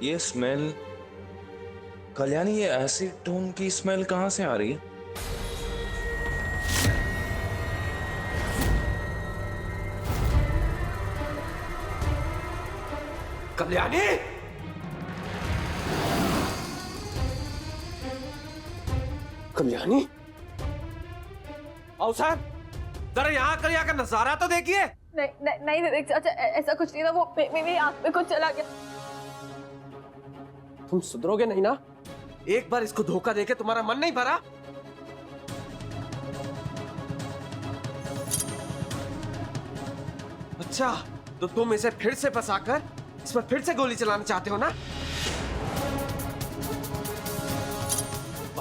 ये स्मेल, कल्याणी, ये एसीटोन की स्मेल कहाँ से आ रही है? कल्याणी! कल्याणी! आओ साहब, जरा यहाँ कर, यहाँ का नजारा तो देखिए। नहीं विवेक चाचा, ऐसा कुछ नहीं था। वो मेरी आंख में कुछ चला गया। तुम सुधरोगे नहीं ना? एक बार इसको धोखा देके तुम्हारा मन नहीं भरा? अच्छा, तो तुम इसे फिर से फंसाकर इस पर फिर से गोली चलाना चाहते हो ना?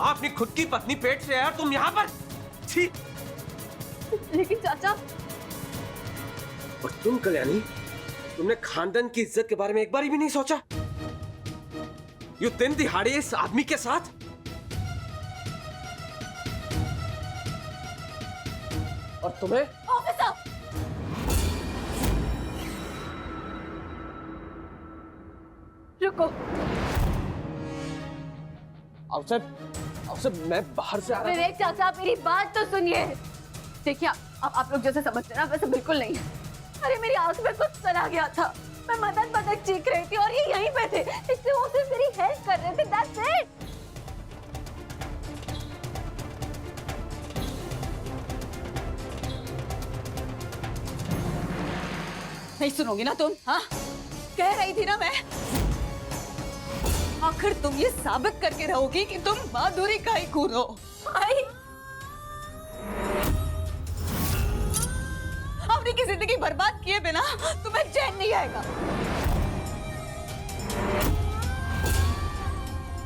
अपनी खुद की पत्नी पेट से है और तुम यहाँ पर? छी! लेकिन चाचा। और तुम कल्याणी, तुमने खानदान की इज्जत के बारे में एक बार भी नहीं सोचा? यू दिन दिहाड़े इस आदमी के साथ? और तुम्हें? ऑफिसर! रुको। अवसर, मैं बाहर से आ रहा विवेक चाचा, मेरी बात तो सुनिए। देखिए, आप लोग जैसे समझते हैं ना, वैसे बिल्कुल नहीं। अरे मेरी आंख में कुछ चला गया था। मैं मदद मदद चीख रही थी और ये यहीं पे थे, इसलिए वो सिर्फ मेरी हेल्प कर रहे थे। That's it। नहीं सुनोगी ना तुम? हाँ, कह रही थी ना मैं। आखिर तुम ये साबित करके रहोगी कि तुम माधुरी का ही खून हो। आई अपनी की जिंदगी बर्बाद किए बिना तुम्हें चैन नहीं आएगा।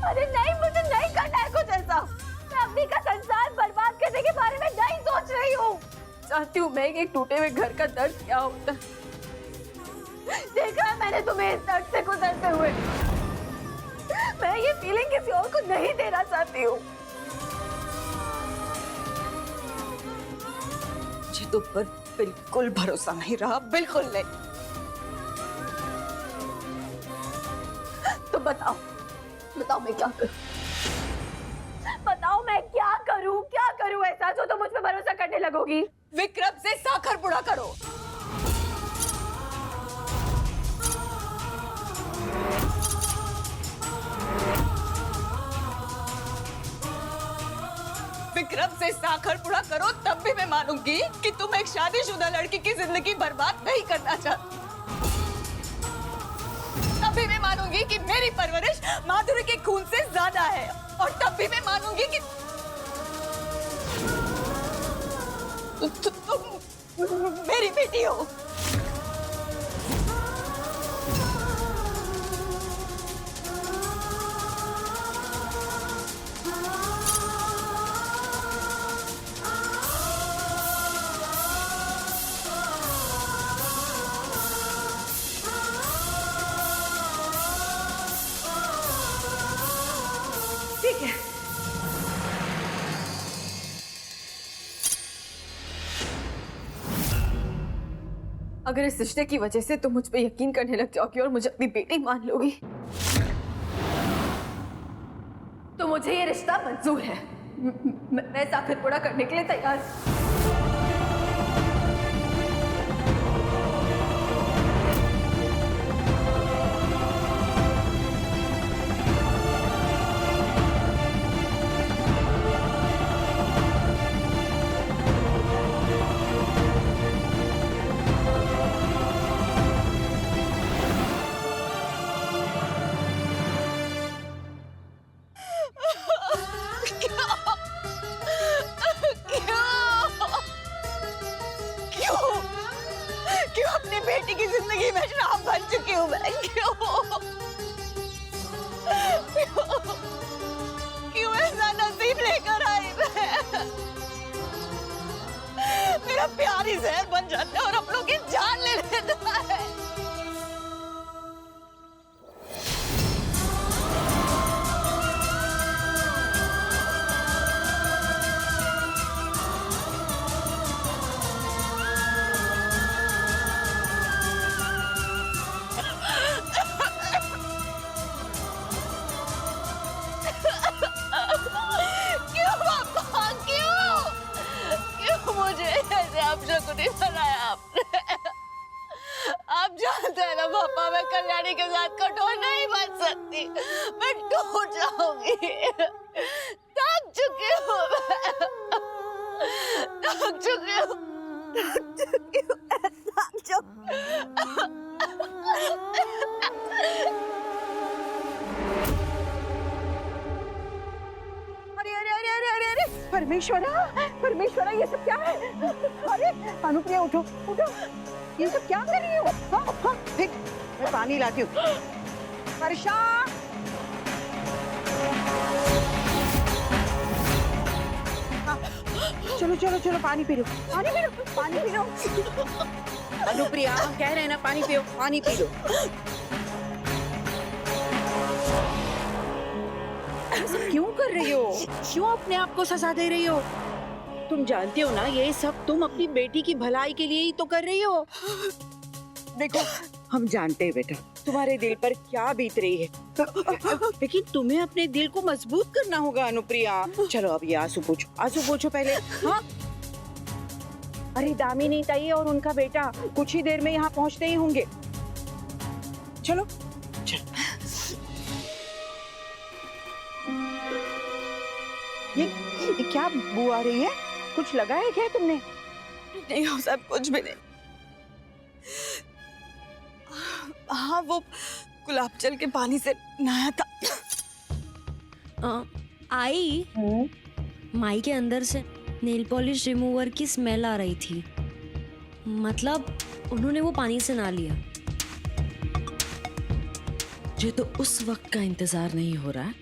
अरे नहीं, मुझे नहीं करना है कुछ ऐसा। मैं अपनी का संसार बर्बाद करने के बारे में नहीं सोच रही हूँ। चाहती हूँ मैं एक टूटे हुए घर का दर्द क्या होता है। देखा है मैंने तुम्हें इस दर्द से गुजरते हुए। मैं ये फीलिंग किसी और को नहीं देना चाहती हूँ। मुझे तुम पर बिल्कुल भरोसा नहीं रहा, बिल्कुल नहीं। तो बताओ मैं क्या करूं? बताओ मैं क्या करूं ऐसा जो तुम मुझ पे भरोसा करने लगोगी? विक्रम से साखर पुड़ा करो। विक्रम से साखर पुड़ा करो, तब भी मैं मानूंगी कि तुम एक शादीशुदा लड़की की जिंदगी बर्बाद नहीं करना चाहती। तब भी मैं मानूंगी कि मेरी परवरिश माधुरी के खून से ज्यादा है, और तब भी मैं मानूंगी कि तुम मेरी बेटी हो। ठीक है। अगर इस रिश्ते की वजह से तुम मुझ पे यकीन करने लग जाओगी और मुझे अपनी बेटी मान लोगी, तो मुझे ये रिश्ता मंजूर है। मैं साखर पुड़ा करने के लिए तैयार हूं। बेटी की जिंदगी में शराब बन चुकी हूँ मैं। क्यों ऐसा नसीब लेकर आई मैं? मेरा प्यार ही जहर बन जाता है और अपनों की जान ले लेता है। पता है ना पापा, मैं कल्याणी के साथ कठोर नहीं बन सकती, मैं टूट जाऊंगी। थक चुकी हूँ मैं, थक चुकी हूँ, थक चुकी हूँ, थक चुकी। अरे अरे अरे अरे अरे अरे परमेश्वरा, परमेश्वरा, ये सब क्या है? अरे अनुप्रिया उठो उठो, ये सब क्या कर रही हो? हाँ हाँ, ठीक, मैं पानी लाती हूँ। वर्षा, हाँ, चलो चलो चलो, पानी पी लो, पानी पी लो, पानी पी लो। अनुप्रिया, हम कह रहे हैं ना, पानी पियो, पानी पी लो। क्यों कर रही हो? क्यों अपने आप को सजा दे रही हो? तुम जानती हो ना, ये सब तुम अपनी बेटी की भलाई के लिए ही तो कर रही हो। देखो, हम जानते हैं बेटा, तुम्हारे दिल पर क्या बीत रही है, लेकिन तुम्हें अपने दिल को मजबूत करना होगा अनुप्रिया। चलो अब ये आंसू पोछो पहले। हाँ, अरे दामिनी ताई और उनका बेटा कुछ ही देर में यहाँ पहुँचते ही होंगे। चलो चलो। ये क्या बू आ रही है? कुछ लगा है क्या तुमने? नहीं हो, सब कुछ भी नहीं। हाँ, वो गुलाब जल के पानी से नहाया था। आई माई के अंदर से नेल पॉलिश रिमूवर की स्मेल आ रही थी, मतलब उन्होंने वो पानी से नहा लिया। मुझे तो उस वक्त का इंतजार नहीं हो रहा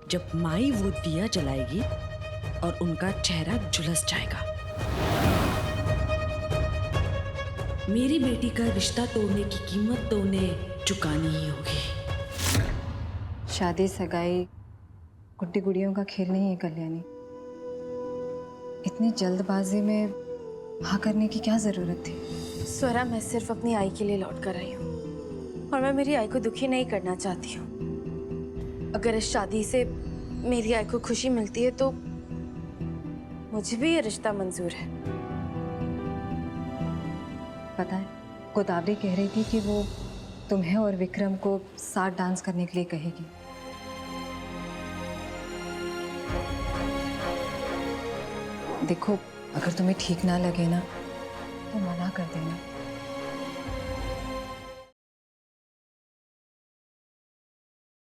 जब माई वो दिया जलाएगी और उनका चेहरा झुलस जाएगा। मेरी बेटी का रिश्ता तोड़ने की कीमत तो उन्हें चुकानी ही होगी। शादी सगाई गुड्डी गुड़ियों का खेल नहीं है कल्याणी। इतनी जल्दबाजी में हाँ करने की क्या जरूरत थी? स्वरा, मैं सिर्फ अपनी आई के लिए लौट कर आई हूँ और मैं मेरी आई को दुखी नहीं करना चाहती हूँ। अगर इस शादी से मेरी आई को खुशी मिलती है तो मुझे भी ये रिश्ता मंजूर है। पता है, गोदावरी कह रही थी कि वो तुम्हें और विक्रम को साथ डांस करने के लिए कहेगी। देखो, अगर तुम्हें ठीक ना लगे ना तो मना कर देना।